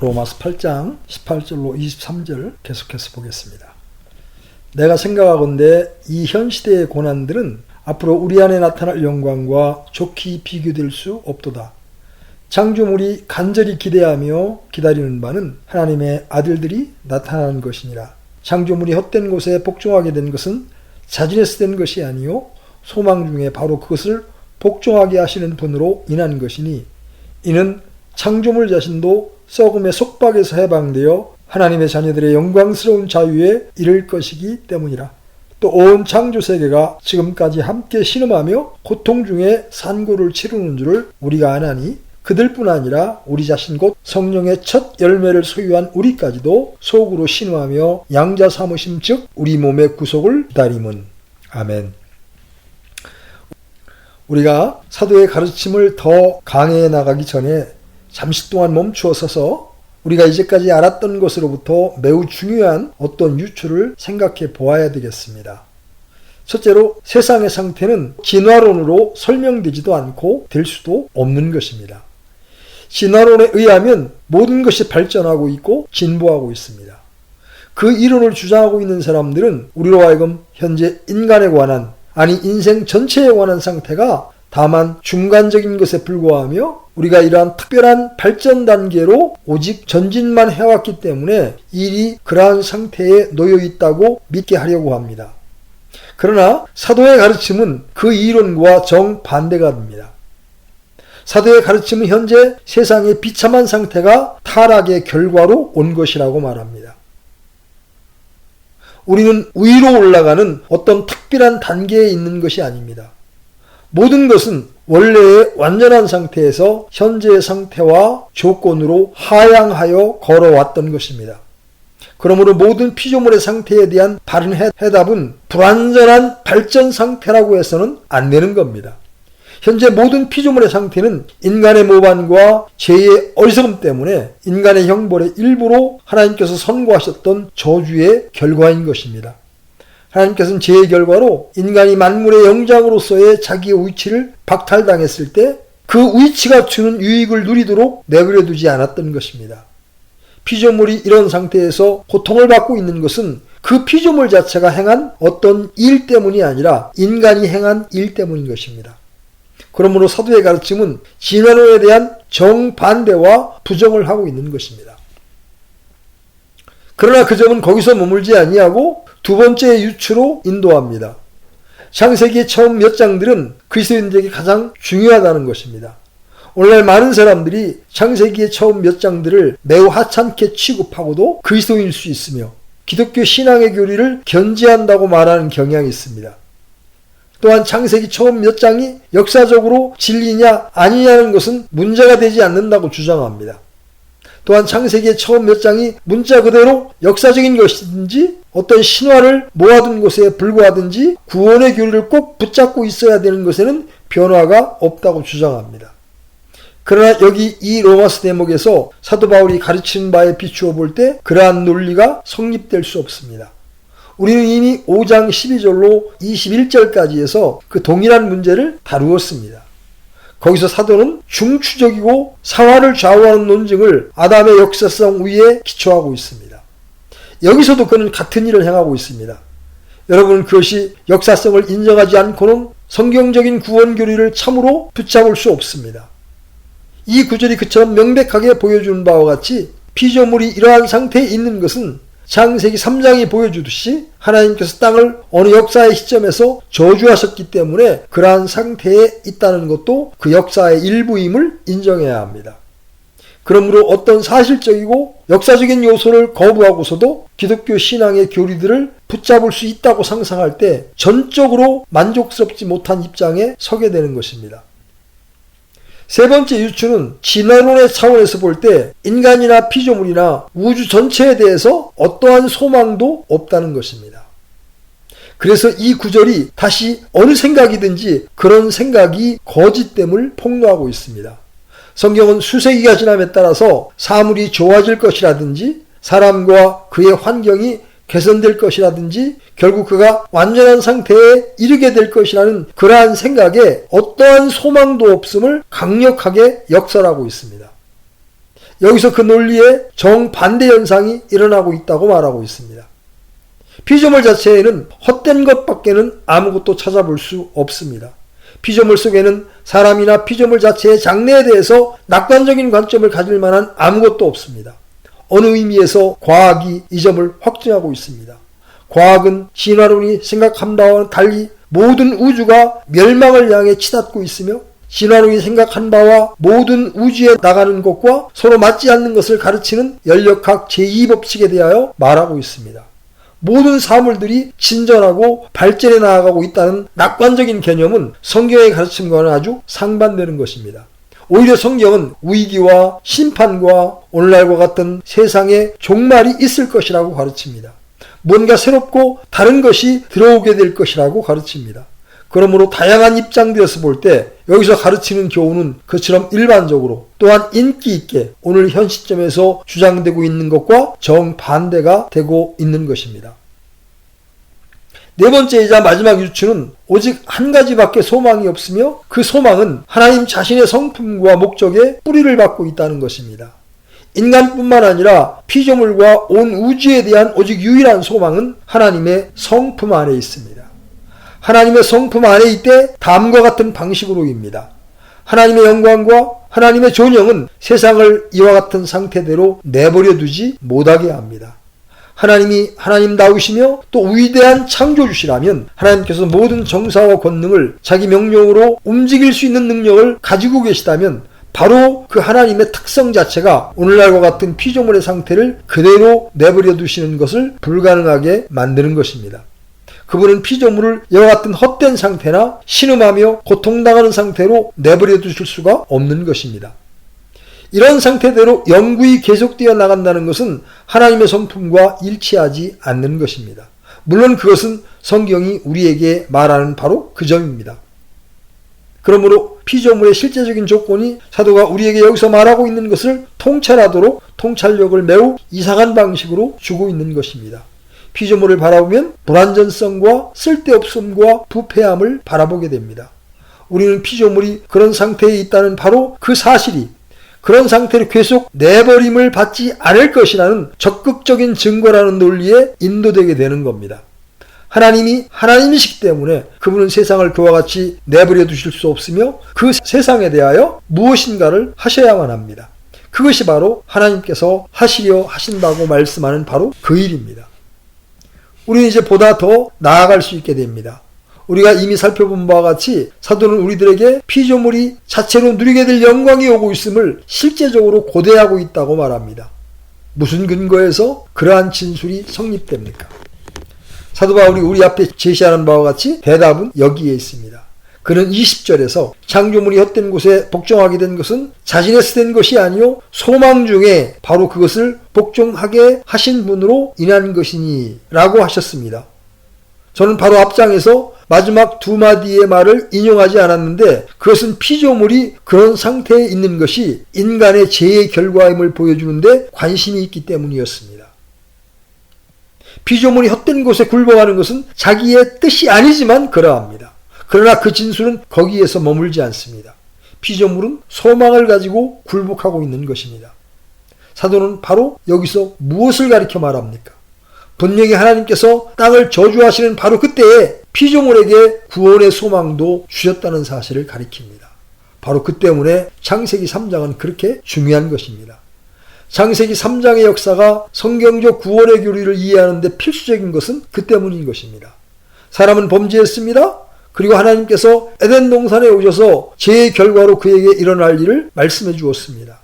로마서 8장 18절로 23절 계속해서 보겠습니다. 내가 생각하건대 이 현 시대의 고난들은 앞으로 우리 안에 나타날 영광과 좋게 비교될 수 없도다. 창조물이 간절히 기대하며 기다리는 바는 하나님의 아들들이 나타나는 것이니라. 창조물이 헛된 곳에 복종하게 된 것은 자진해서 된 것이 아니요 소망 중에 바로 그것을 복종하게 하시는 분으로 인한 것이니, 이는 창조물 자신도 썩음의 속박에서 해방되어 하나님의 자녀들의 영광스러운 자유에 이를 것이기 때문이라. 또 온 창조세계가 지금까지 함께 신음하며 고통 중에 산고를 치르는 줄을 우리가 아나니, 그들뿐 아니라 우리 자신 곧 성령의 첫 열매를 소유한 우리까지도 속으로 신음하며 양자 삼으심 즉 우리 몸의 구속을 기다림은. 아멘. 우리가 사도의 가르침을 더 강해해 나가기 전에 잠시 동안 멈추어 서서 우리가 이제까지 알았던 것으로부터 매우 중요한 어떤 유추를 생각해 보아야 되겠습니다. 첫째로, 세상의 상태는 진화론으로 설명되지도 않고 될 수도 없는 것입니다. 진화론에 의하면 모든 것이 발전하고 있고 진보하고 있습니다. 그 이론을 주장하고 있는 사람들은 우리로 하여금 현재 인간에 관한, 아니 인생 전체에 관한 상태가 다만 중간적인 것에 불과하며 우리가 이러한 특별한 발전 단계로 오직 전진만 해왔기 때문에 일이 그러한 상태에 놓여 있다고 믿게 하려고 합니다. 그러나 사도의 가르침은 그 이론과 정반대가 됩니다. 사도의 가르침은 현재 세상의 비참한 상태가 타락의 결과로 온 것이라고 말합니다. 우리는 위로 올라가는 어떤 특별한 단계에 있는 것이 아닙니다. 모든 것은 원래의 완전한 상태에서 현재의 상태와 조건으로 하향하여 걸어왔던 것입니다. 그러므로 모든 피조물의 상태에 대한 바른 해답은 불완전한 발전 상태라고 해서는 안 되는 겁니다. 현재 모든 피조물의 상태는 인간의 모반과 죄의 어리석음 때문에 인간의 형벌의 일부로 하나님께서 선고하셨던 저주의 결과인 것입니다. 하나님께서는 죄의 결과로 인간이 만물의 영장으로서의 자기의 위치를 박탈당했을 때 그 위치가 주는 유익을 누리도록 내버려 두지 않았던 것입니다. 피조물이 이런 상태에서 고통을 받고 있는 것은 그 피조물 자체가 행한 어떤 일 때문이 아니라 인간이 행한 일 때문인 것입니다. 그러므로 사도의 가르침은 진화론에 대한 정반대와 부정을 하고 있는 것입니다. 그러나 그 점은 거기서 머물지 아니하고 두 번째 유추로 인도합니다. 창세기의 처음 몇 장들은 그리스도인들에게 가장 중요하다는 것입니다. 오늘날 많은 사람들이 창세기의 처음 몇 장들을 매우 하찮게 취급하고도 그리스도인일 수 있으며 기독교 신앙의 교리를 견지한다고 말하는 경향이 있습니다. 또한 창세기 처음 몇 장이 역사적으로 진리냐 아니냐는 것은 문제가 되지 않는다고 주장합니다. 또한 창세기의 처음 몇 장이 문자 그대로 역사적인 것이든지 어떤 신화를 모아둔 것에 불과하든지 구원의 교리를 꼭 붙잡고 있어야 되는 것에는 변화가 없다고 주장합니다. 그러나 여기 이 로마서 대목에서 사도 바울이 가르치는 바에 비추어 볼 때 그러한 논리가 성립될 수 없습니다. 우리는 이미 5장 12절로 21절까지 해서 그 동일한 문제를 다루었습니다. 거기서 사도는 중추적이고 상황을 좌우하는 논증을 아담의 역사성 위에 기초하고 있습니다. 여기서도 그는 같은 일을 행하고 있습니다. 여러분, 그것이 역사성을 인정하지 않고는 성경적인 구원 교리를 참으로 붙잡을 수 없습니다. 이 구절이 그처럼 명백하게 보여주는 바와 같이 피조물이 이러한 상태에 있는 것은 창세기 3장이 보여주듯이 하나님께서 땅을 어느 역사의 시점에서 저주하셨기 때문에 그러한 상태에 있다는 것도 그 역사의 일부임을 인정해야 합니다. 그러므로 어떤 사실적이고 역사적인 요소를 거부하고서도 기독교 신앙의 교리들을 붙잡을 수 있다고 상상할 때 전적으로 만족스럽지 못한 입장에 서게 되는 것입니다. 세 번째 유추는 진화론의 차원에서 볼 때 인간이나 피조물이나 우주 전체에 대해서 어떠한 소망도 없다는 것입니다. 그래서 이 구절이 다시 어느 생각이든지 그런 생각이 거짓됨을 폭로하고 있습니다. 성경은 수세기가 지남에 따라서 사물이 좋아질 것이라든지 사람과 그의 환경이 개선될 것이라든지 결국 그가 완전한 상태에 이르게 될 것이라는 그러한 생각에 어떠한 소망도 없음을 강력하게 역설하고 있습니다. 여기서 그 논리에 정반대 현상이 일어나고 있다고 말하고 있습니다. 피조물 자체에는 헛된 것밖에는 아무것도 찾아볼 수 없습니다. 피조물 속에는 사람이나 피조물 자체의 장래에 대해서 낙관적인 관점을 가질 만한 아무것도 없습니다. 어느 의미에서 과학이 이 점을 확증하고 있습니다. 과학은 진화론이 생각한 바와 달리 모든 우주가 멸망을 향해 치닫고 있으며 진화론이 생각한 바와 모든 우주에 나가는 것과 서로 맞지 않는 것을 가르치는 연력학 제2법칙에 대하여 말하고 있습니다. 모든 사물들이 진전하고 발전해 나아가고 있다는 낙관적인 개념은 성경의 가르침과는 아주 상반되는 것입니다. 오히려 성경은 위기와 심판과 오늘날과 같은 세상에 종말이 있을 것이라고 가르칩니다. 뭔가 새롭고 다른 것이 들어오게 될 것이라고 가르칩니다. 그러므로 다양한 입장되어서 볼 때 여기서 가르치는 교훈은 그처럼 일반적으로 또한 인기 있게 오늘 현 시점에서 주장되고 있는 것과 정반대가 되고 있는 것입니다. 네 번째이자 마지막 유추는 오직 한 가지밖에 소망이 없으며 그 소망은 하나님 자신의 성품과 목적에 뿌리를 받고 있다는 것입니다. 인간뿐만 아니라 피조물과 온 우주에 대한 오직 유일한 소망은 하나님의 성품 안에 있습니다. 하나님의 성품 안에 있되 다음과 같은 방식으로입니다. 하나님의 영광과 하나님의 존영은 세상을 이와 같은 상태대로 내버려 두지 못하게 합니다. 하나님이 하나님다우시며 또 위대한 창조주시라면 하나님께서 모든 정사와 권능을 자기 명령으로 움직일 수 있는 능력을 가지고 계시다면 바로 그 하나님의 특성 자체가 오늘날과 같은 피조물의 상태를 그대로 내버려 두시는 것을 불가능하게 만드는 것입니다. 그분은 피조물을 이와 같은 헛된 상태나 신음하며 고통당하는 상태로 내버려 두실 수가 없는 것입니다. 이런 상태대로 영구히 계속되어 나간다는 것은 하나님의 성품과 일치하지 않는 것입니다. 물론 그것은 성경이 우리에게 말하는 바로 그 점입니다. 그러므로 피조물의 실제적인 조건이 사도가 우리에게 여기서 말하고 있는 것을 통찰하도록 통찰력을 매우 이상한 방식으로 주고 있는 것입니다. 피조물을 바라보면 불완전성과 쓸데없음과 부패함을 바라보게 됩니다. 우리는 피조물이 그런 상태에 있다는 바로 그 사실이 그런 상태로 계속 내버림을 받지 않을 것이라는 적극적인 증거라는 논리에 인도되게 되는 겁니다. 하나님이 하나님이시기 때문에 그분은 세상을 그와 같이 내버려 두실 수 없으며 그 세상에 대하여 무엇인가를 하셔야만 합니다. 그것이 바로 하나님께서 하시려 하신다고 말씀하는 바로 그 일입니다. 우리는 이제 보다 더 나아갈 수 있게 됩니다. 우리가 이미 살펴본 바와 같이 사도는 우리들에게 피조물이 자체로 누리게 될 영광이 오고 있음을 실제적으로 고대하고 있다고 말합니다. 무슨 근거에서 그러한 진술이 성립됩니까? 사도 바울이 우리 앞에 제시하는 바와 같이 대답은 여기에 있습니다. 그는 20절에서 창조물이 헛된 곳에 복종하게 된 것은 자신에서 된 것이 아니요 소망 중에 바로 그것을 복종하게 하신 분으로 인한 것이니 라고 하셨습니다. 저는 바로 앞장에서 마지막 두 마디의 말을 인용하지 않았는데 그것은 피조물이 그런 상태에 있는 것이 인간의 죄의 결과임을 보여주는데 관심이 있기 때문이었습니다. 피조물이 헛된 곳에 굴복하는 것은 자기의 뜻이 아니지만 그러합니다. 그러나 그 진술은 거기에서 머물지 않습니다. 피조물은 소망을 가지고 굴복하고 있는 것입니다. 사도는 바로 여기서 무엇을 가리켜 말합니까? 분명히 하나님께서 땅을 저주하시는 바로 그때에 피조물에게 구원의 소망도 주셨다는 사실을 가리킵니다. 바로 그 때문에 창세기 3장은 그렇게 중요한 것입니다. 창세기 3장의 역사가 성경적 구원의 교리를 이해하는 데 필수적인 것은 그 때문인 것입니다. 사람은 범죄했습니다. 그리고 하나님께서 에덴 동산에 오셔서 죄의 결과로 그에게 일어날 일을 말씀해 주었습니다.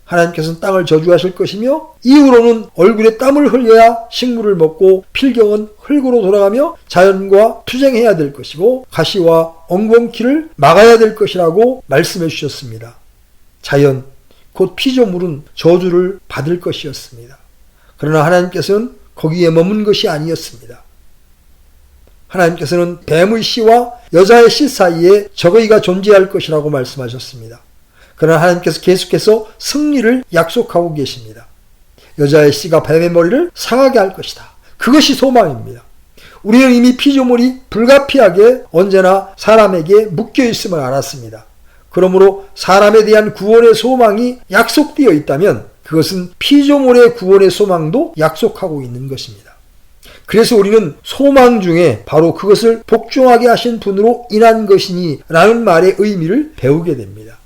하나님께서는 땅을 저주하실 것이며 이후로는 얼굴에 땀을 흘려야 식물을 먹고 필경은 흙으로 돌아가며 자연과 투쟁해야 될 것이고 가시와 엉겅퀴를 막아야 될 것이라고 말씀해 주셨습니다. 자연, 곧 피조물은 저주를 받을 것이었습니다. 그러나 하나님께서는 거기에 머문 것이 아니었습니다. 하나님께서는 뱀의 씨와 여자의 씨 사이에 저거이가 존재할 것이라고 말씀하셨습니다. 그러나 하나님께서 계속해서 승리를 약속하고 계십니다. 여자의 씨가 뱀의 머리를 상하게 할 것이다. 그것이 소망입니다. 우리는 이미 피조물이 불가피하게 언제나 사람에게 묶여 있음을 알았습니다. 그러므로 사람에 대한 구원의 소망이 약속되어 있다면 그것은 피조물의 구원의 소망도 약속하고 있는 것입니다. 그래서 우리는 소망 중에 바로 그것을 복종하게 하신 분으로 인한 것이니 라는 말의 의미를 배우게 됩니다.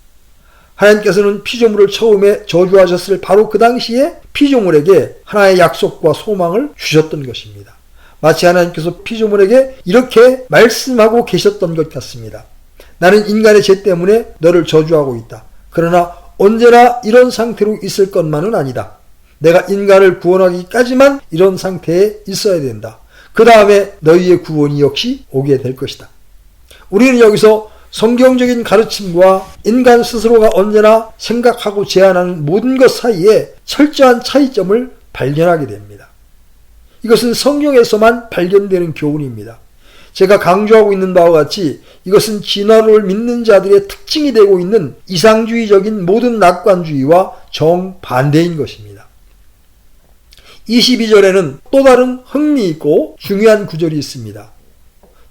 하나님께서는 피조물을 처음에 저주하셨을 바로 그 당시에 피조물에게 하나의 약속과 소망을 주셨던 것입니다. 마치 하나님께서 피조물에게 이렇게 말씀하고 계셨던 것 같습니다. 나는 인간의 죄 때문에 너를 저주하고 있다. 그러나 언제나 이런 상태로 있을 것만은 아니다. 내가 인간을 구원하기까지만 이런 상태에 있어야 된다. 그 다음에 너희의 구원이 역시 오게 될 것이다. 우리는 여기서 성경적인 가르침과 인간 스스로가 언제나 생각하고 제안하는 모든 것 사이에 철저한 차이점을 발견하게 됩니다. 이것은 성경에서만 발견되는 교훈입니다. 제가 강조하고 있는 바와 같이 이것은 진화론을 믿는 자들의 특징이 되고 있는 이상주의적인 모든 낙관주의와 정반대인 것입니다. 22절에는 또 다른 흥미있고 중요한 구절이 있습니다.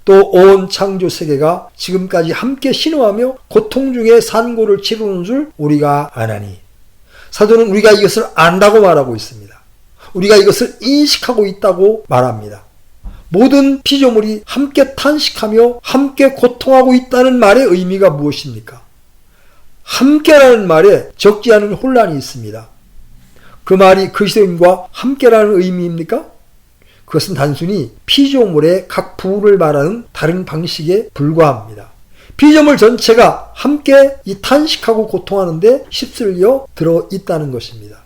또 온 창조 세계가 지금까지 함께 신음하며 고통 중에 산고를 치르는 줄 우리가 아나니. 사도는 우리가 이것을 안다고 말하고 있습니다. 우리가 이것을 인식하고 있다고 말합니다. 모든 피조물이 함께 탄식하며 함께 고통하고 있다는 말의 의미가 무엇입니까? 함께라는 말에 적지 않은 혼란이 있습니다. 그 말이 그리스도인과 함께라는 의미입니까? 그것은 단순히 피조물의 각 부분을 말하는 다른 방식에 불과합니다. 피조물 전체가 함께 이 탄식하고 고통하는데 휩쓸려 들어있다는 것입니다.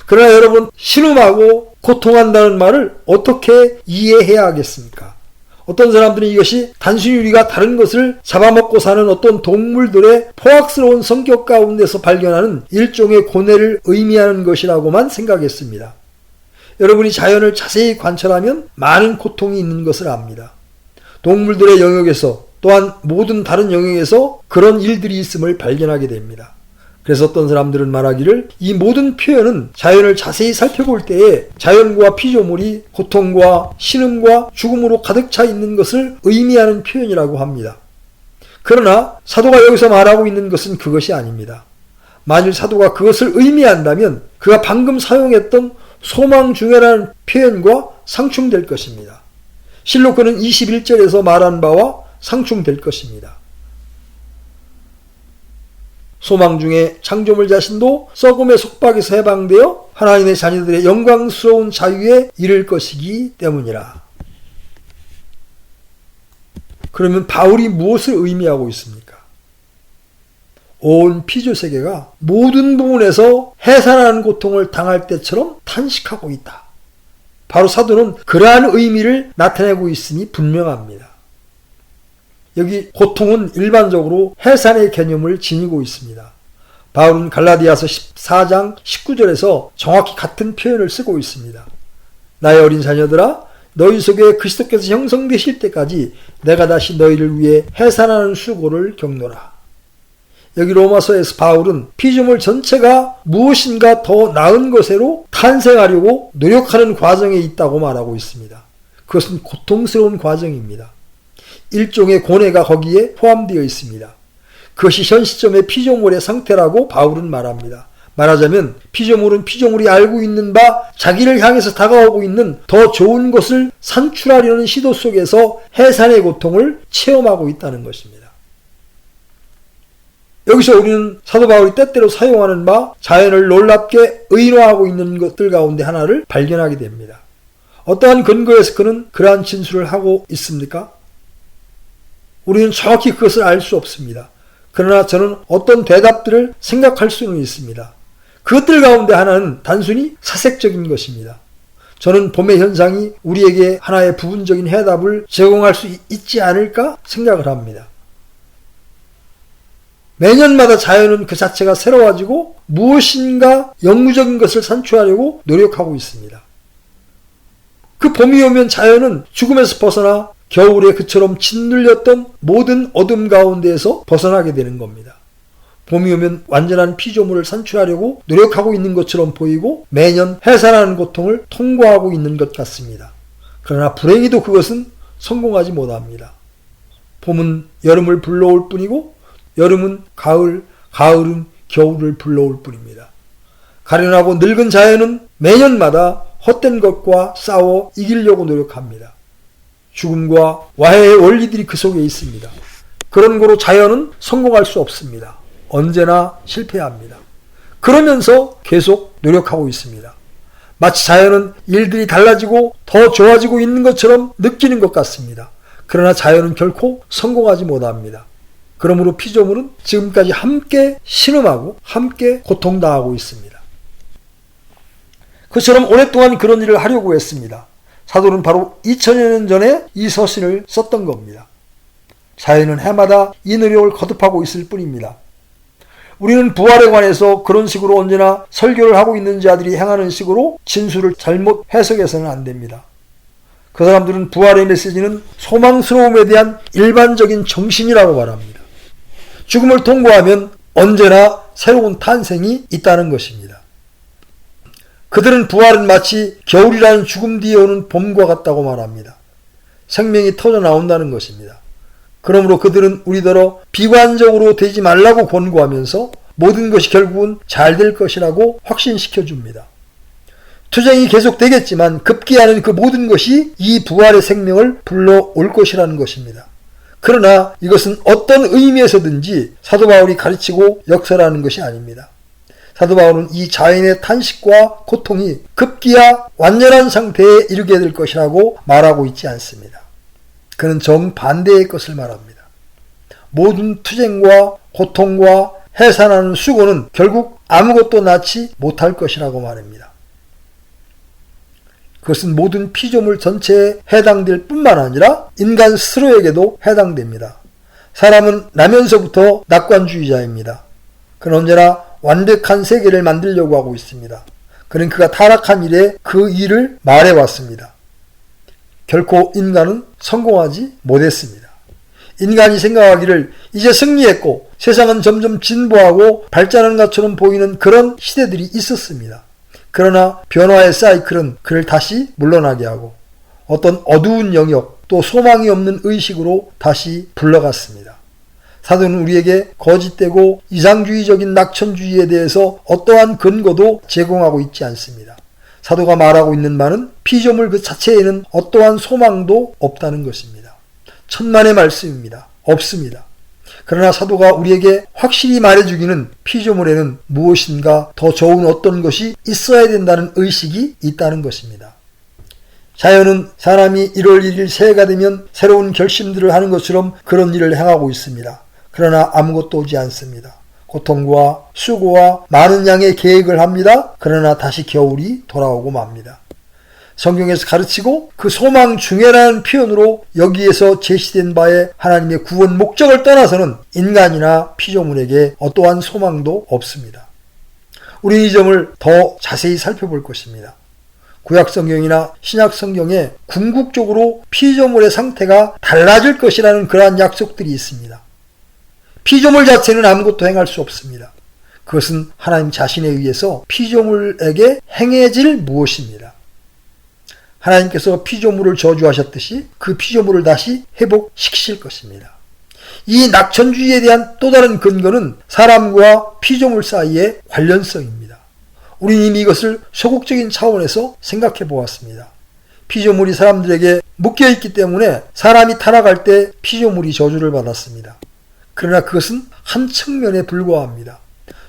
그러나 여러분, 신음하고 고통한다는 말을 어떻게 이해해야 하겠습니까? 어떤 사람들은 이것이 단순히 우리가 다른 것을 잡아먹고 사는 어떤 동물들의 포악스러운 성격 가운데서 발견하는 일종의 고뇌를 의미하는 것이라고만 생각했습니다. 여러분이 자연을 자세히 관찰하면 많은 고통이 있는 것을 압니다. 동물들의 영역에서 또한 모든 다른 영역에서 그런 일들이 있음을 발견하게 됩니다. 그래서 어떤 사람들은 말하기를 이 모든 표현은 자연을 자세히 살펴볼 때에 자연과 피조물이 고통과 신음과 죽음으로 가득 차 있는 것을 의미하는 표현이라고 합니다. 그러나 사도가 여기서 말하고 있는 것은 그것이 아닙니다. 만일 사도가 그것을 의미한다면 그가 방금 사용했던 소망 중에라는 표현과 상충될 것입니다. 실로 그는 21절에서 말한 바와 상충될 것입니다. 소망 중에 창조물 자신도 썩음의 속박에서 해방되어 하나님의 자녀들의 영광스러운 자유에 이를 것이기 때문이라. 그러면 바울이 무엇을 의미하고 있습니까? 온 피조세계가 모든 부분에서 해산하는 고통을 당할 때처럼 탄식하고 있다. 바로 사도는 그러한 의미를 나타내고 있으니 분명합니다. 여기 고통은 일반적으로 해산의 개념을 지니고 있습니다. 바울은 갈라디아서 14장 19절에서 정확히 같은 표현을 쓰고 있습니다. 나의 어린 자녀들아, 너희 속에 그리스도께서 형성되실 때까지 내가 다시 너희를 위해 해산하는 수고를 겪노라. 여기 로마서에서 바울은 피조물 전체가 무엇인가 더 나은 것으로 탄생하려고 노력하는 과정에 있다고 말하고 있습니다. 그것은 고통스러운 과정입니다. 일종의 고뇌가 거기에 포함되어 있습니다. 그것이 현 시점의 피조물의 상태라고 바울은 말합니다. 말하자면 피조물은 피조물이 알고 있는 바 자기를 향해서 다가오고 있는 더 좋은 것을 산출하려는 시도 속에서 해산의 고통을 체험하고 있다는 것입니다. 여기서 우리는 사도 바울이 때때로 사용하는 바 자연을 놀랍게 의인화하고 있는 것들 가운데 하나를 발견하게 됩니다. 어떠한 근거에서 그는 그러한 진술을 하고 있습니까? 우리는 정확히 그것을 알 수 없습니다. 그러나 저는 어떤 대답들을 생각할 수는 있습니다. 그것들 가운데 하나는 단순히 사색적인 것입니다. 저는 봄의 현상이 우리에게 하나의 부분적인 해답을 제공할 수 있지 않을까 생각을 합니다. 매년마다 자연은 그 자체가 새로워지고 무엇인가 영구적인 것을 산출하려고 노력하고 있습니다. 그 봄이 오면 자연은 죽음에서 벗어나 겨울에 그처럼 짓눌렸던 모든 어둠 가운데에서 벗어나게 되는 겁니다. 봄이 오면 완전한 피조물을 산출하려고 노력하고 있는 것처럼 보이고 매년 해산하는 고통을 통과하고 있는 것 같습니다. 그러나 불행히도 그것은 성공하지 못합니다. 봄은 여름을 불러올 뿐이고 여름은 가을, 가을은 겨울을 불러올 뿐입니다. 가련하고 늙은 자연은 매년마다 헛된 것과 싸워 이기려고 노력합니다. 죽음과 화해의 원리들이 그 속에 있습니다. 그런 거로 자연은 성공할 수 없습니다. 언제나 실패합니다. 그러면서 계속 노력하고 있습니다. 마치 자연은 일들이 달라지고 더 좋아지고 있는 것처럼 느끼는 것 같습니다. 그러나 자연은 결코 성공하지 못합니다. 그러므로 피조물은 지금까지 함께 신음하고 함께 고통당하고 있습니다. 그처럼 오랫동안 그런 일을 하려고 했습니다. 사도는 바로 2000여 년 전에 이 서신을 썼던 겁니다. 자연은 해마다 이 노력을 거듭하고 있을 뿐입니다. 우리는 부활에 관해서 그런 식으로 언제나 설교를 하고 있는 자들이 행하는 식으로 진술을 잘못 해석해서는 안 됩니다. 그 사람들은 부활의 메시지는 소망스러움에 대한 일반적인 정신이라고 말합니다. 죽음을 통과하면 언제나 새로운 탄생이 있다는 것입니다. 그들은 부활은 마치 겨울이라는 죽음 뒤에 오는 봄과 같다고 말합니다. 생명이 터져 나온다는 것입니다. 그러므로 그들은 우리더러 비관적으로 되지 말라고 권고하면서 모든 것이 결국은 잘 될 것이라고 확신시켜 줍니다. 투쟁이 계속되겠지만 급기야는 그 모든 것이 이 부활의 생명을 불러올 것이라는 것입니다. 그러나 이것은 어떤 의미에서든지 사도 바울이 가르치고 역설하는 것이 아닙니다. 사도 바울은 이 자연의 탄식과 고통이 급기야 완전한 상태에 이르게 될 것이라고 말하고 있지 않습니다. 그는 정반대의 것을 말합니다. 모든 투쟁과 고통과 해산하는 수고는 결국 아무것도 낳지 못할 것이라고 말합니다. 그것은 모든 피조물 전체에 해당될 뿐만 아니라 인간 스스로에게도 해당됩니다. 사람은 나면서부터 낙관주의자입니다. 그는 언제나 완벽한 세계를 만들려고 하고 있습니다. 그는 그가 타락한 이래 그 일을 말해왔습니다. 결코 인간은 성공하지 못했습니다. 인간이 생각하기를 이제 승리했고 세상은 점점 진보하고 발전하는 것처럼 보이는 그런 시대들이 있었습니다. 그러나 변화의 사이클은 그를 다시 물러나게 하고 어떤 어두운 영역 또 소망이 없는 의식으로 다시 불러갔습니다. 사도는 우리에게 거짓되고 이상주의적인 낙천주의에 대해서 어떠한 근거도 제공하고 있지 않습니다. 사도가 말하고 있는 바는 피조물 그 자체에는 어떠한 소망도 없다는 것입니다. 천만의 말씀입니다. 없습니다. 그러나 사도가 우리에게 확실히 말해주기는 피조물에는 무엇인가 더 좋은 어떤 것이 있어야 된다는 의식이 있다는 것입니다. 자연은 사람이 1월 1일 새해가 되면 새로운 결심들을 하는 것처럼 그런 일을 행하고 있습니다. 그러나 아무것도 오지 않습니다. 고통과 수고와 많은 양의 계획을 합니다. 그러나 다시 겨울이 돌아오고 맙니다. 성경에서 가르치고 그 소망 중에라는 표현으로 여기에서 제시된 바에 하나님의 구원 목적을 떠나서는 인간이나 피조물에게 어떠한 소망도 없습니다. 우리는 이 점을 더 자세히 살펴볼 것입니다. 구약성경이나 신약성경에 궁극적으로 피조물의 상태가 달라질 것이라는 그러한 약속들이 있습니다. 피조물 자체는 아무것도 행할 수 없습니다. 그것은 하나님 자신에 의해서 피조물에게 행해질 무엇입니다. 하나님께서 피조물을 저주하셨듯이 그 피조물을 다시 회복시키실 것입니다. 이 낙천주의에 대한 또 다른 근거는 사람과 피조물 사이의 관련성입니다. 우리는 이미 이것을 소극적인 차원에서 생각해 보았습니다. 피조물이 사람들에게 묶여있기 때문에 사람이 타락할 때 피조물이 저주를 받았습니다. 그러나 그것은 한 측면에 불과합니다.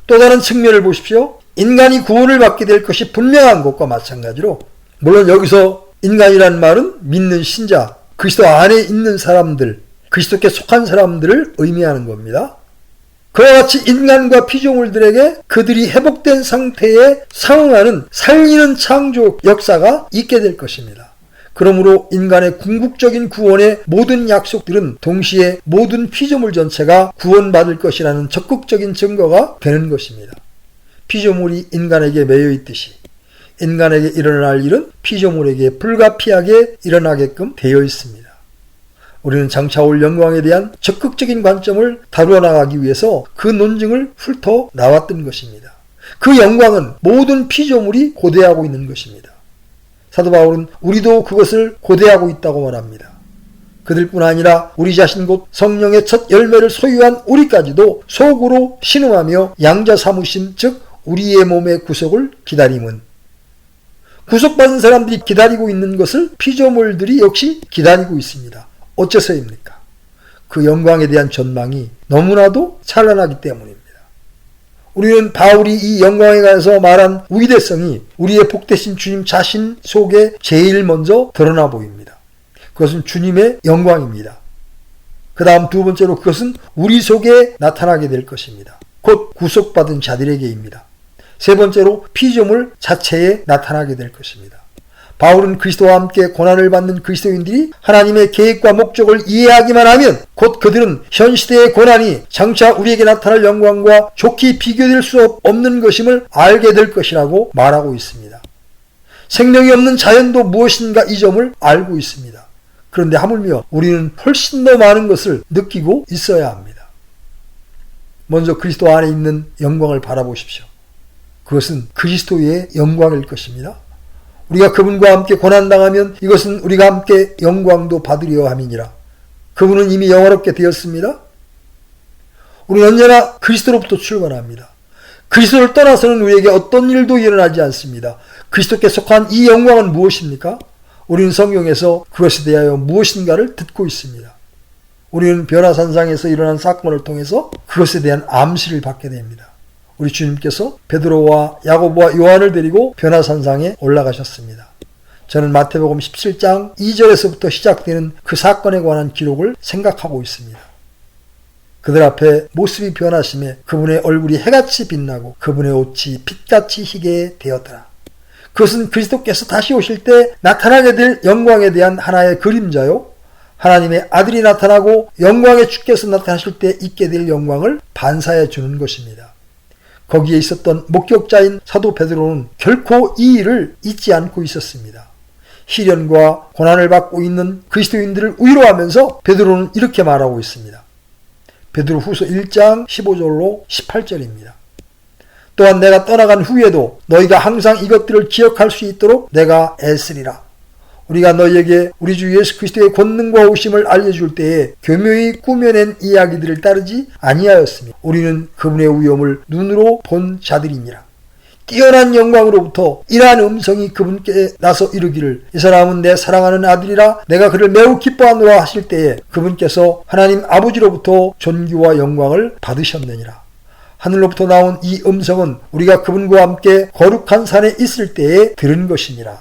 또 다른 측면을 보십시오. 인간이 구원을 받게 될 것이 분명한 것과 마찬가지로 물론 여기서 인간이란 말은 믿는 신자, 그리스도 안에 있는 사람들, 그리스도께 속한 사람들을 의미하는 겁니다. 그와 같이 인간과 피조물들에게 그들이 회복된 상태에 상응하는 살리는 창조 역사가 있게 될 것입니다. 그러므로 인간의 궁극적인 구원의 모든 약속들은 동시에 모든 피조물 전체가 구원받을 것이라는 적극적인 증거가 되는 것입니다. 피조물이 인간에게 매여 있듯이 인간에게 일어날 일은 피조물에게 불가피하게 일어나게끔 되어 있습니다. 우리는 장차 올 영광에 대한 적극적인 관점을 다루어 나가기 위해서 그 논증을 훑어 나왔던 것입니다. 그 영광은 모든 피조물이 고대하고 있는 것입니다. 사도 바울은 우리도 그것을 고대하고 있다고 말합니다. 그들뿐 아니라 우리 자신 곧 성령의 첫 열매를 소유한 우리까지도 속으로 신음하며 양자 삼으심 즉 우리의 몸의 구속을 기다림은, 구속받은 사람들이 기다리고 있는 것을 피조물들이 역시 기다리고 있습니다. 어째서입니까? 그 영광에 대한 전망이 너무나도 찬란하기 때문입니다. 우리는 바울이 이 영광에 관해서 말한 위대성이 우리의 복되신 주님 자신 속에 제일 먼저 드러나 보입니다. 그것은 주님의 영광입니다. 그 다음 두 번째로 그것은 우리 속에 나타나게 될 것입니다. 곧 구속받은 자들에게입니다. 세 번째로 피조물 자체에 나타나게 될 것입니다. 바울은 그리스도와 함께 고난을 받는 그리스도인들이 하나님의 계획과 목적을 이해하기만 하면 곧 그들은 현 시대의 고난이 장차 우리에게 나타날 영광과 좋게 비교될 수 없는 것임을 알게 될 것이라고 말하고 있습니다. 생명이 없는 자연도 무엇인가 이 점을 알고 있습니다. 그런데 하물며 우리는 훨씬 더 많은 것을 느끼고 있어야 합니다. 먼저 그리스도 안에 있는 영광을 바라보십시오. 그것은 그리스도의 영광일 것입니다. 우리가 그분과 함께 고난당하면 이것은 우리가 함께 영광도 받으려 함이니라. 그분은 이미 영화롭게 되었습니다. 우리는 언제나 그리스도로부터 출발합니다. 그리스도를 떠나서는 우리에게 어떤 일도 일어나지 않습니다. 그리스도께 속한 이 영광은 무엇입니까? 우리는 성경에서 그것에 대하여 무엇인가를 듣고 있습니다. 우리는 변화산상에서 일어난 사건을 통해서 그것에 대한 암시를 받게 됩니다. 우리 주님께서 베드로와 야고보와 요한을 데리고 변화산상에 올라가셨습니다. 저는 마태복음 17장 2절에서부터 시작되는 그 사건에 관한 기록을 생각하고 있습니다. 그들 앞에 모습이 변하심에 그분의 얼굴이 해같이 빛나고 그분의 옷이 빛같이 희게 되었더라. 그것은 그리스도께서 다시 오실 때 나타나게 될 영광에 대한 하나의 그림자요, 하나님의 아들이 나타나고 영광의 주께서 나타나실 때 있게 될 영광을 반사해 주는 것입니다. 거기에 있었던 목격자인 사도 베드로는 결코 이 일을 잊지 않고 있었습니다. 시련과 고난을 받고 있는 그리스도인들을 위로하면서 베드로는 이렇게 말하고 있습니다. 베드로 후서 1장 15절로 18절입니다. 또한 내가 떠나간 후에도 너희가 항상 이것들을 기억할 수 있도록 내가 애쓰리라. 우리가 너희에게 우리 주 예수 그리스도의 권능과 오심을 알려줄 때에 교묘히 꾸며낸 이야기들을 따르지 아니하였으며 우리는 그분의 위엄을 눈으로 본 자들이니라. 뛰어난 영광으로부터 이러한 음성이 그분께 나서 이르기를 이 사람은 내 사랑하는 아들이라 내가 그를 매우 기뻐하노라 하실 때에 그분께서 하나님 아버지로부터 존귀와 영광을 받으셨느니라. 하늘로부터 나온 이 음성은 우리가 그분과 함께 거룩한 산에 있을 때에 들은 것이니라.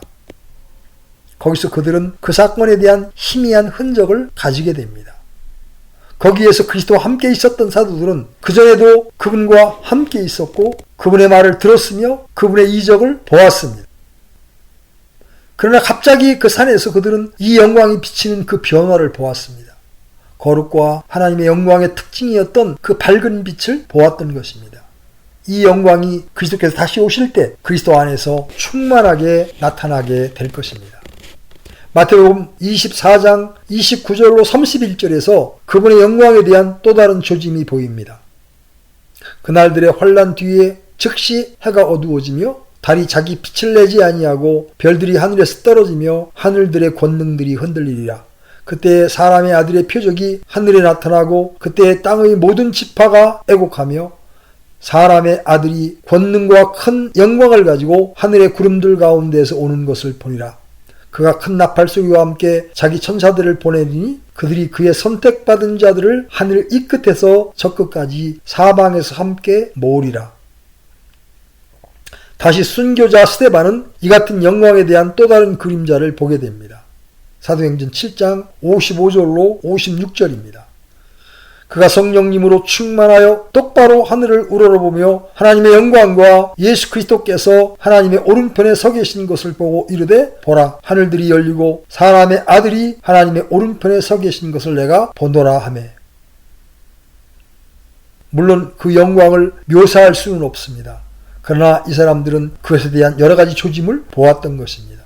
거기서 그들은 그 사건에 대한 희미한 흔적을 가지게 됩니다. 거기에서 그리스도와 함께 있었던 사도들은 그전에도 그분과 함께 있었고 그분의 말을 들었으며 그분의 이적을 보았습니다. 그러나 갑자기 그 산에서 그들은 이 영광이 비치는 그 변화를 보았습니다. 거룩과 하나님의 영광의 특징이었던 그 밝은 빛을 보았던 것입니다. 이 영광이 그리스도께서 다시 오실 때 그리스도 안에서 충만하게 나타나게 될 것입니다. 마태복음 24장 29절로 31절에서 그분의 영광에 대한 또 다른 조짐이 보입니다. 그날들의 환난 뒤에 즉시 해가 어두워지며 달이 자기 빛을 내지 아니하고 별들이 하늘에서 떨어지며 하늘들의 권능들이 흔들리리라. 그때 사람의 아들의 표적이 하늘에 나타나고 그때 땅의 모든 지파가 애곡하며 사람의 아들이 권능과 큰 영광을 가지고 하늘의 구름들 가운데에서 오는 것을 보리라. 그가 큰 나팔 소리와 함께 자기 천사들을 보내리니 그들이 그의 선택받은 자들을 하늘 이 끝에서 저 끝까지 사방에서 함께 모으리라. 다시 순교자 스데반은 이 같은 영광에 대한 또 다른 그림자를 보게 됩니다. 사도행전 7장 55절로 56절입니다. 그가 성령님으로 충만하여 똑바로 하늘을 우러러보며 하나님의 영광과 예수 그리스도께서 하나님의 오른편에 서 계신 것을 보고 이르되 보라 하늘들이 열리고 사람의 아들이 하나님의 오른편에 서 계신 것을 내가 보노라 하매. 물론 그 영광을 묘사할 수는 없습니다. 그러나 이 사람들은 그것에 대한 여러 가지 조짐을 보았던 것입니다.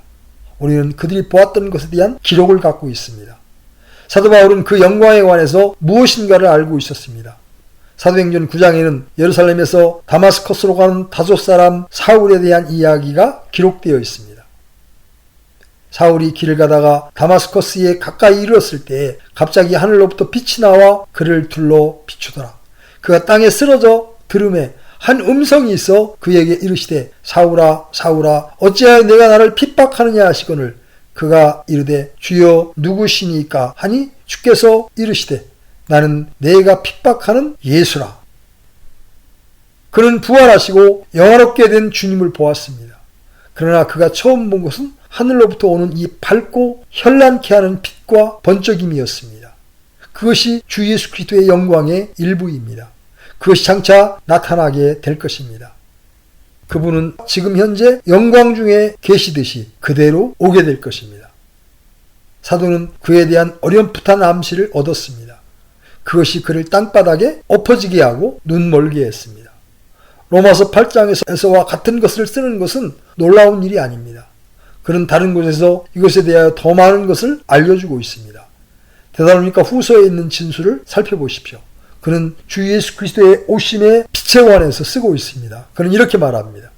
우리는 그들이 보았던 것에 대한 기록을 갖고 있습니다. 사도 바울은 그 영광에 관해서 무엇인가를 알고 있었습니다. 사도행전 9장에는 예루살렘에서 다마스커스로 가는 다섯 사람 사울에 대한 이야기가 기록되어 있습니다. 사울이 길을 가다가 다마스커스에 가까이 이르렀을 때 갑자기 하늘로부터 빛이 나와 그를 둘러 비추더라. 그가 땅에 쓰러져 들음에 한 음성이 있어 그에게 이르시되 사울아 사울아 어찌하여 내가 나를 핍박하느냐 하시거늘 그가 이르되 주여 누구시니까 하니 주께서 이르시되 나는 내가 핍박하는 예수라. 그는 부활하시고 영화롭게 된 주님을 보았습니다. 그러나 그가 처음 본 것은 하늘로부터 오는 이 밝고 현란케 하는 빛과 번쩍임이었습니다. 그것이 주 예수 그리스도의 영광의 일부입니다. 그것이 장차 나타나게 될 것입니다. 그분은 지금 현재 영광 중에 계시듯이 그대로 오게 될 것입니다. 사도는 그에 대한 어렴풋한 암시를 얻었습니다. 그것이 그를 땅바닥에 엎어지게 하고 눈멀게 했습니다. 로마서 8장에서와 같은 것을 쓰는 것은 놀라운 일이 아닙니다. 그는 다른 곳에서 이것에 대하여 더 많은 것을 알려주고 있습니다. 데살로니가 후서에 있는 진술을 살펴보십시오. 그는 주 예수 그리스도의 오심의 빛에 관해서 쓰고 있습니다. 그는 이렇게 말합니다.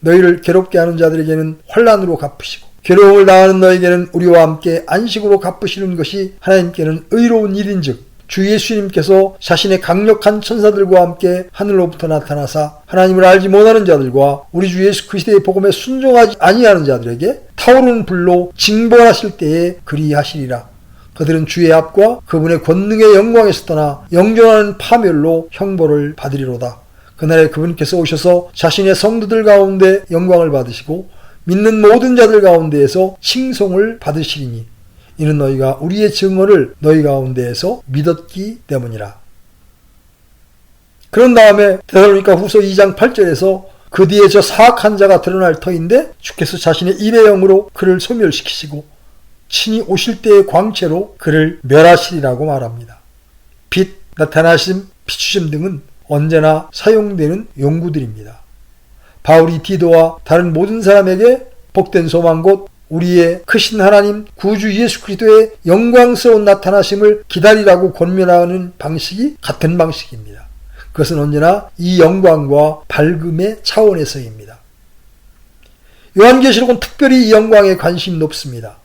너희를 괴롭게 하는 자들에게는 환난으로 갚으시고 괴로움을 당하는 너에게는 우리와 함께 안식으로 갚으시는 것이 하나님께는 의로운 일인즉 주 예수님께서 자신의 강력한 천사들과 함께 하늘로부터 나타나사 하나님을 알지 못하는 자들과 우리 주 예수 그리스도의 복음에 순종하지 아니하는 자들에게 타오르는 불로 징벌하실 때에 그리하시리라. 그들은 주의 앞과 그분의 권능의 영광에서 떠나 영존하는 파멸로 형벌을 받으리로다. 그날에 그분께서 오셔서 자신의 성도들 가운데 영광을 받으시고 믿는 모든 자들 가운데에서 칭송을 받으시리니 이는 너희가 우리의 증언을 너희 가운데에서 믿었기 때문이라. 그런 다음에 데살로니가 후서 2장 8절에서 그 뒤에 저 사악한 자가 드러날 터인데 주께서 자신의 입의 영으로 그를 소멸시키시고 친히 오실 때의 광채로 그를 멸하시리라고 말합니다. 빛, 나타나심, 비추심 등은 언제나 사용되는 용구들입니다. 바울이 디도와 다른 모든 사람에게 복된 소망 곧 우리의 크신 하나님 구주 예수 그리스도의 영광스러운 나타나심을 기다리라고 권면하는 방식이 같은 방식입니다. 그것은 언제나 이 영광과 밝음의 차원에서입니다. 요한계시록은 특별히 이 영광에 관심이 높습니다.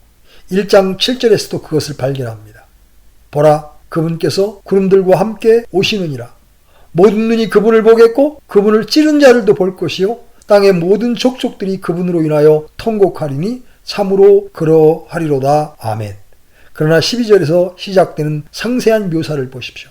1장 7절에서도 그것을 발견합니다. 보라, 그분께서 구름들과 함께 오시느니라. 모든 눈이 그분을 보겠고 그분을 찌른 자들도 볼 것이요 땅의 모든 족속들이 그분으로 인하여 통곡하리니 참으로 그러하리로다. 아멘. 그러나 12절에서 시작되는 상세한 묘사를 보십시오.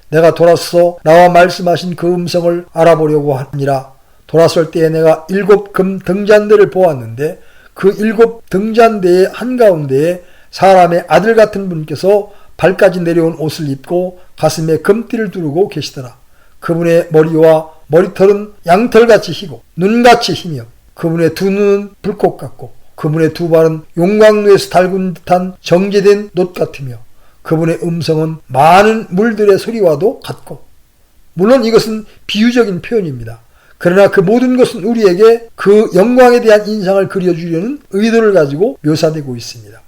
내가 돌아서 나와 말씀하신 그 음성을 알아보려고 하니라. 돌아설 때에 내가 7 금 등잔대를 보았는데 그 7 등잔대의 한가운데에 사람의 아들 같은 분께서 발까지 내려온 옷을 입고 가슴에 금띠를 두르고 계시더라. 그분의 머리와 머리털은 양털같이 희고 눈같이 희며 그분의 두 눈은 불꽃 같고 그분의 두 발은 용광로에서 달군 듯한 정제된 놋 같으며 그분의 음성은 많은 물들의 소리와도 같고 물론 이것은 비유적인 표현입니다. 그러나 그 모든 것은 우리에게 그 영광에 대한 인상을 그려주려는 의도를 가지고 묘사되고 있습니다.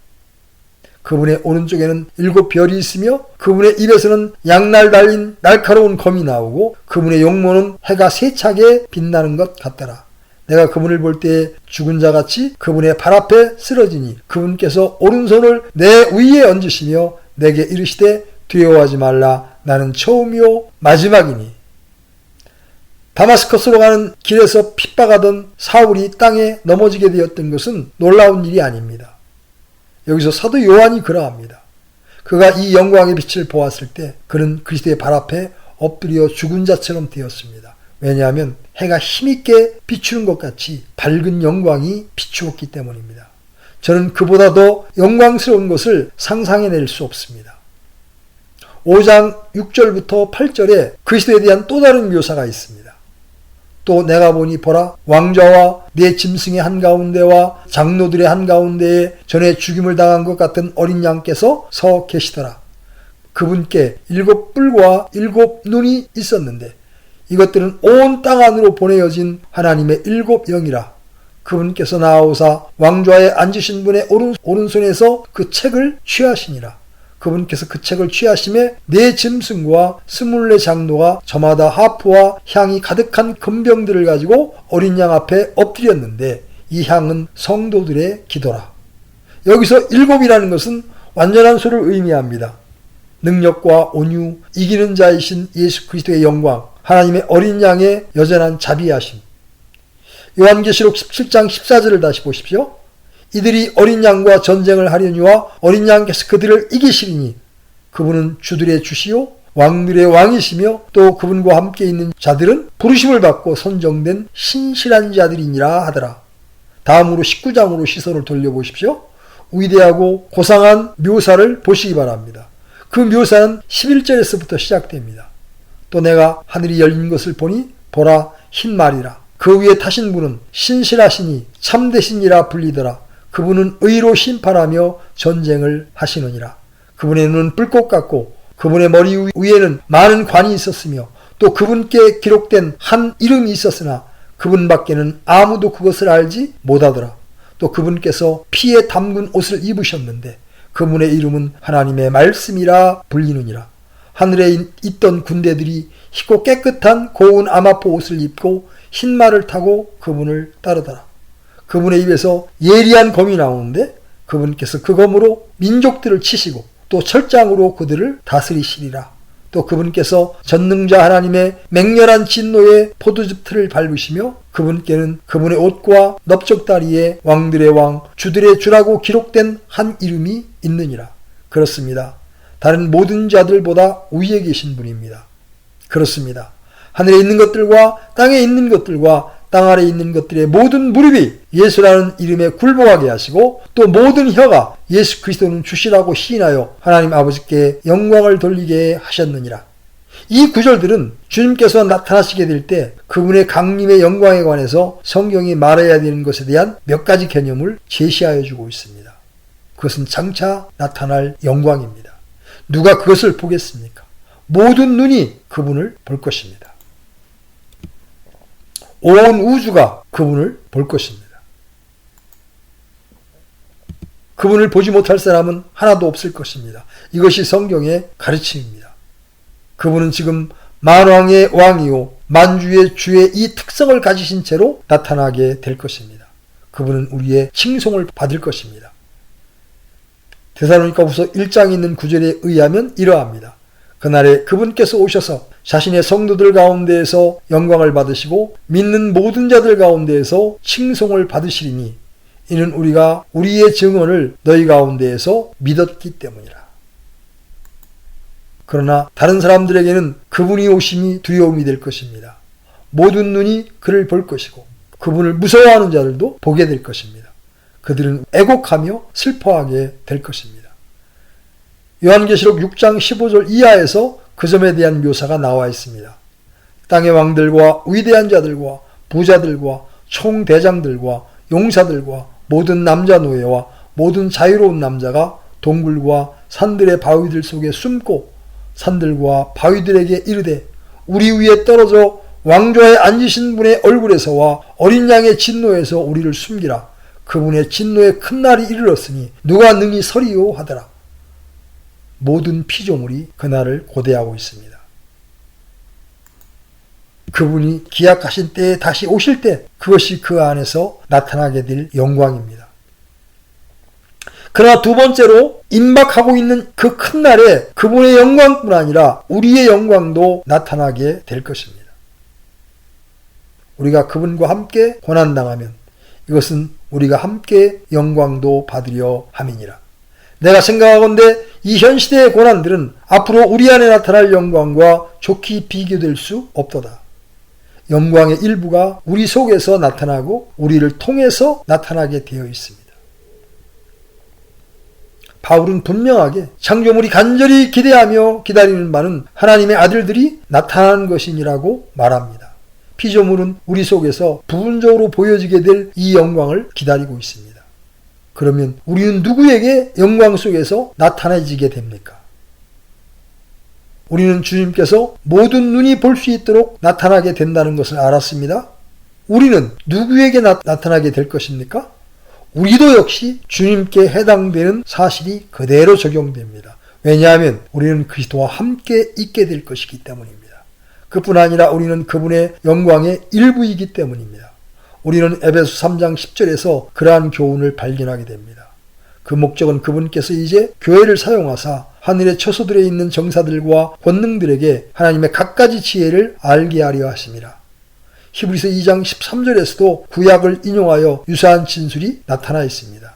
그분의 오른쪽에는 7 별이 있으며 그분의 입에서는 양날 달린 날카로운 검이 나오고 그분의 용모는 해가 세차게 빛나는 것 같더라. 내가 그분을 볼 때에 죽은 자같이 그분의 발 앞에 쓰러지니 그분께서 오른손을 내 위에 얹으시며 내게 이르시되 두려워하지 말라. 나는 처음이요 마지막이니. 다마스커스로 가는 길에서 핍박하던 사울이 땅에 넘어지게 되었던 것은 놀라운 일이 아닙니다. 여기서 사도 요한이 그러합니다. 그가 이 영광의 빛을 보았을 때 그는 그리스도의 발 앞에 엎드려 죽은 자처럼 되었습니다. 왜냐하면 해가 힘있게 비추는 것 같이 밝은 영광이 비추었기 때문입니다. 저는 그보다 더 영광스러운 것을 상상해낼 수 없습니다. 5장 6절부터 8절에 그리스도에 대한 또 다른 묘사가 있습니다. 또 내가 보니 보라 왕좌와 네 짐승의 한가운데와 장로들의 한가운데에 전에 죽임을 당한 것 같은 어린 양께서 서 계시더라. 그분께 7 뿔과 7 눈이 있었는데 이것들은 온 땅 안으로 보내어진 하나님의 7 영이라. 그분께서 나아오사 왕좌에 앉으신 분의 오른손에서 그 책을 취하시니라. 그분께서 그 책을 취하심에 네 짐승과 24 장로가 저마다 하프와 향이 가득한 금병들을 가지고 어린 양 앞에 엎드렸는데 이 향은 성도들의 기도라. 여기서 7이라는 것은 완전한 수를 의미합니다. 능력과 온유, 이기는 자이신 예수 그리스도의 영광, 하나님의 어린 양의 여전한 자비하심. 요한계시록 17장 14절을 다시 보십시오. 이들이 어린 양과 전쟁을 하려니와 어린 양께서 그들을 이기시리니 그분은 주들의 주시요 왕들의 왕이시며 또 그분과 함께 있는 자들은 부르심을 받고 선정된 신실한 자들이니라 하더라. 다음으로 19장으로 시선을 돌려보십시오. 위대하고 고상한 묘사를 보시기 바랍니다. 그 묘사는 11절에서부터 시작됩니다. 또 내가 하늘이 열린 것을 보니 보라 흰 말이라. 그 위에 타신 분은 신실하시니 참되시니라 불리더라. 그분은 의로 심판하며 전쟁을 하시느니라. 그분의 눈은 불꽃 같고 그분의 머리 위에는 많은 관이 있었으며 또 그분께 기록된 한 이름이 있었으나 그분 밖에는 아무도 그것을 알지 못하더라. 또 그분께서 피에 담근 옷을 입으셨는데 그분의 이름은 하나님의 말씀이라 불리느니라. 하늘에 있던 군대들이 희고 깨끗한 고운 아마포 옷을 입고 흰 말을 타고 그분을 따르더라. 그분의 입에서 예리한 검이 나오는데 그분께서 그 검으로 민족들을 치시고 또 철장으로 그들을 다스리시리라. 또 그분께서 전능자 하나님의 맹렬한 진노의 포도즙 틀을 밟으시며 그분께는 그분의 옷과 넓적다리에 왕들의 왕 주들의 주라고 기록된 한 이름이 있느니라. 그렇습니다. 다른 모든 자들보다 위에 계신 분입니다. 그렇습니다. 하늘에 있는 것들과 땅에 있는 것들과 땅 아래에 있는 것들의 모든 무릎이 예수라는 이름에 굴복하게 하시고 또 모든 혀가 예수 그리스도는 주시라고 시인하여 하나님 아버지께 영광을 돌리게 하셨느니라. 이 구절들은 주님께서 나타나시게 될 때 그분의 강림의 영광에 관해서 성경이 말해야 되는 것에 대한 몇 가지 개념을 제시하여 주고 있습니다. 그것은 장차 나타날 영광입니다. 누가 그것을 보겠습니까? 모든 눈이 그분을 볼 것입니다. 온 우주가 그분을 볼 것입니다. 그분을 보지 못할 사람은 하나도 없을 것입니다. 이것이 성경의 가르침입니다. 그분은 지금 만왕의 왕이요 만주의 주의 이 특성을 가지신 채로 나타나게 될 것입니다. 그분은 우리의 칭송을 받을 것입니다. 데살로니가후서 1장에 있는 구절에 의하면 이러합니다. 그날에 그분께서 오셔서 자신의 성도들 가운데에서 영광을 받으시고 믿는 모든 자들 가운데에서 칭송을 받으시리니 이는 우리가 우리의 증언을 너희 가운데에서 믿었기 때문이라. 그러나 다른 사람들에게는 그분이 오심이 두려움이 될 것입니다. 모든 눈이 그를 볼 것이고 그분을 무서워하는 자들도 보게 될 것입니다. 그들은 애곡하며 슬퍼하게 될 것입니다. 요한계시록 6장 15절 이하에서 그 점에 대한 묘사가 나와 있습니다. 땅의 왕들과 위대한 자들과 부자들과 총대장들과 용사들과 모든 남자 노예와 모든 자유로운 남자가 동굴과 산들의 바위들 속에 숨고 산들과 바위들에게 이르되 우리 위에 떨어져 왕좌에 앉으신 분의 얼굴에서와 어린 양의 진노에서 우리를 숨기라. 그분의 진노의 큰 날이 이르렀으니 누가 능히 서리요 하더라. 모든 피조물이 그날을 고대하고 있습니다. 그분이 기약하신 때에 다시 오실 때 그것이 그 안에서 나타나게 될 영광입니다. 그러나 두 번째로 임박하고 있는 그 큰 날에 그분의 영광뿐 아니라 우리의 영광도 나타나게 될 것입니다. 우리가 그분과 함께 고난당하면 이것은 우리가 함께 영광도 받으려 함이니라. 내가 생각하건대 이 현 시대의 고난들은 앞으로 우리 안에 나타날 영광과 좋게 비교될 수 없도다. 영광의 일부가 우리 속에서 나타나고 우리를 통해서 나타나게 되어 있습니다. 바울은 분명하게 창조물이 간절히 기대하며 기다리는 바는 하나님의 아들들이 나타나는 것이니라고 말합니다. 피조물은 우리 속에서 부분적으로 보여지게 될 이 영광을 기다리고 있습니다. 그러면 우리는 누구에게 영광 속에서 나타나지게 됩니까? 우리는 주님께서 모든 눈이 볼 수 있도록 나타나게 된다는 것을 알았습니다. 우리는 누구에게 나타나게 될 것입니까? 우리도 역시 주님께 해당되는 사실이 그대로 적용됩니다. 왜냐하면 우리는 그리스도와 함께 있게 될 것이기 때문입니다. 그뿐 아니라 우리는 그분의 영광의 일부이기 때문입니다. 우리는 에베소 3장 10절에서 그러한 교훈을 발견하게 됩니다. 그 목적은 그분께서 이제 교회를 사용하사 하늘의 처소들에 있는 정사들과 권능들에게 하나님의 갖가지 지혜를 알게 하려 하심이라. 히브리서 2장 13절에서도 구약을 인용하여 유사한 진술이 나타나 있습니다.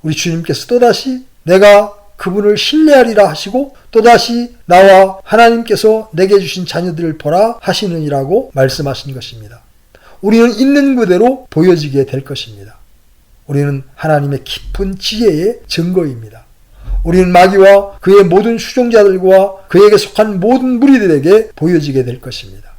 우리 주님께서 또다시 내가 그분을 신뢰하리라 하시고 또다시 나와 하나님께서 내게 주신 자녀들을 보라 하시느니라고 말씀하신 것입니다. 우리는 있는 그대로 보여지게 될 것입니다. 우리는 하나님의 깊은 지혜의 증거입니다. 우리는 마귀와 그의 모든 수종자들과 그에게 속한 모든 무리들에게 보여지게 될 것입니다.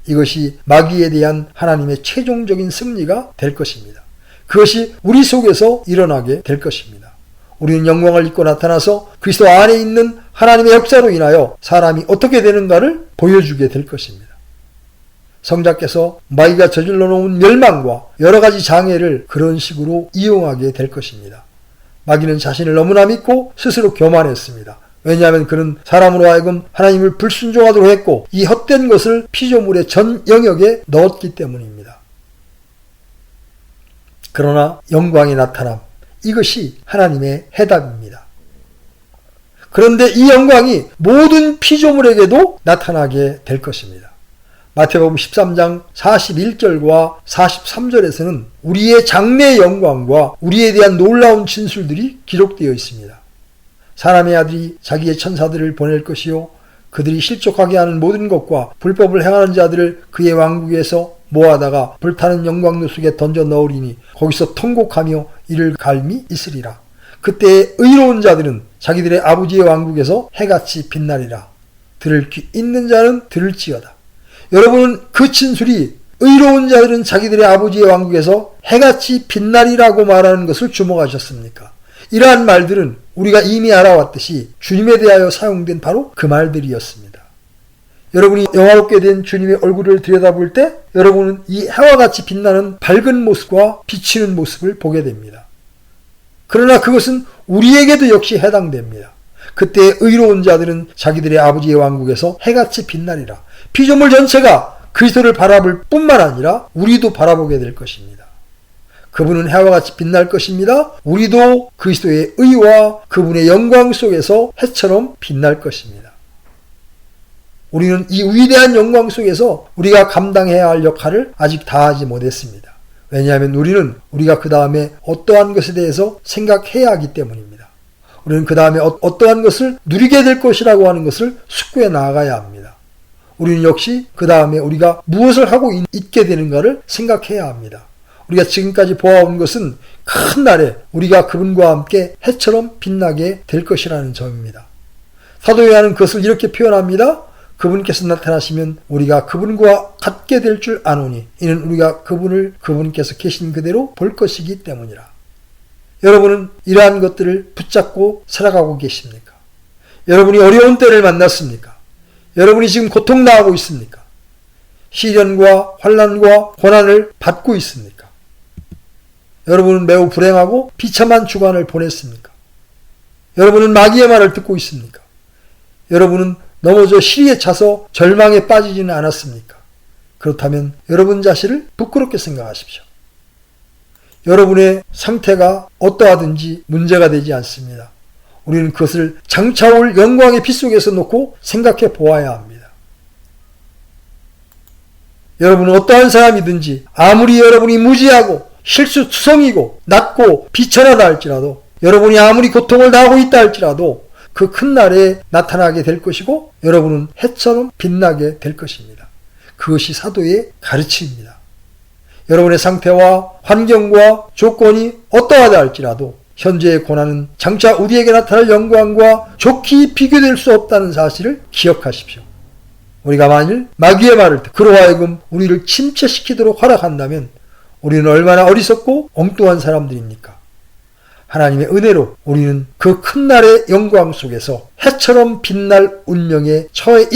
이것이 마귀에 대한 하나님의 최종적인 승리가 될 것입니다. 그것이 우리 속에서 일어나게 될 것입니다. 우리는 영광을 입고 나타나서 그리스도 안에 있는 하나님의 역사로 인하여 사람이 어떻게 되는가를 보여주게 될 것입니다. 성자께서 마귀가 저질러 놓은 멸망과 여러 가지 장애를 그런 식으로 이용하게 될 것입니다. 마귀는 자신을 너무나 믿고 스스로 교만했습니다. 왜냐하면 그는 사람으로 하여금 하나님을 불순종하도록 했고 이 헛된 것을 피조물의 전 영역에 넣었기 때문입니다. 그러나 영광의 나타남, 이것이 하나님의 해답입니다. 그런데 이 영광이 모든 피조물에게도 나타나게 될 것입니다. 마태복음 13장 41절과 43절에서는 우리의 장래의 영광과 우리에 대한 놀라운 진술들이 기록되어 있습니다. 사람의 아들이 자기의 천사들을 보낼 것이요 그들이 실족하게 하는 모든 것과 불법을 행하는 자들을 그의 왕국에서 모아다가 불타는 영광로 속에 던져 넣으리니 거기서 통곡하며 이를 갈미 있으리라. 그때 의로운 자들은 자기들의 아버지의 왕국에서 해같이 빛나리라. 들을 귀 있는 자는 들을지어다. 여러분은 그 진술이 의로운 자들은 자기들의 아버지의 왕국에서 해같이 빛나리라고 말하는 것을 주목하셨습니까? 이러한 말들은 우리가 이미 알아왔듯이 주님에 대하여 사용된 바로 그 말들이었습니다. 여러분이 영화롭게 된 주님의 얼굴을 들여다볼 때 여러분은 이 해와 같이 빛나는 밝은 모습과 비치는 모습을 보게 됩니다. 그러나 그것은 우리에게도 역시 해당됩니다. 그때 의로운 자들은 자기들의 아버지의 왕국에서 해같이 빛나리라. 피조물 전체가 그리스도를 바라볼 뿐만 아니라 우리도 바라보게 될 것입니다. 그분은 해와 같이 빛날 것입니다. 우리도 그리스도의 의와 그분의 영광 속에서 해처럼 빛날 것입니다. 우리는 이 위대한 영광 속에서 우리가 감당해야 할 역할을 아직 다하지 못했습니다. 왜냐하면 우리는 우리가 그 다음에 어떠한 것에 대해서 생각해야 하기 때문입니다. 우리는 그 다음에 어떠한 것을 누리게 될 것이라고 하는 것을 숙고해 나아가야 합니다. 우리는 역시 그 다음에 우리가 무엇을 하고 있게 되는가를 생각해야 합니다. 우리가 지금까지 보아온 것은 큰 날에 우리가 그분과 함께 해처럼 빛나게 될 것이라는 점입니다. 사도 요한은 그것을 이렇게 표현합니다. 그분께서 나타나시면 우리가 그분과 같게 될 줄 아노니 이는 우리가 그분께서 계신 그대로 볼 것이기 때문이라. 여러분은 이러한 것들을 붙잡고 살아가고 계십니까? 여러분이 어려운 때를 만났습니까? 여러분이 지금 고통당하고 있습니까? 시련과 환난과 고난을 받고 있습니까? 여러분은 매우 불행하고 비참한 주간을 보냈습니까? 여러분은 마귀의 말을 듣고 있습니까? 여러분은 넘어져 시리에 차서 절망에 빠지지는 않았습니까? 그렇다면 여러분 자신을 부끄럽게 생각하십시오. 여러분의 상태가 어떠하든지 문제가 되지 않습니다. 우리는 그것을 장차올 영광의 빛 속에서 놓고 생각해 보아야 합니다. 여러분은 어떠한 사람이든지 아무리 여러분이 무지하고 실수투성이고 낮고 비천하다 할지라도 여러분이 아무리 고통을 당하고 있다 할지라도 그 큰 날에 나타나게 될 것이고 여러분은 해처럼 빛나게 될 것입니다. 그것이 사도의 가르침입니다. 여러분의 상태와 환경과 조건이 어떠하다 할지라도 현재의 고난은 장차 우리에게 나타날 영광과 좋게 비교될 수 없다는 사실을 기억하십시오. 우리가 만일 마귀의 말을 듣고 그로 하여금 우리를 침체시키도록 허락한다면 우리는 얼마나 어리석고 엉뚱한 사람들입니까? 하나님의 은혜로 우리는 그 큰 날의 영광 속에서 해처럼 빛날 운명에 처해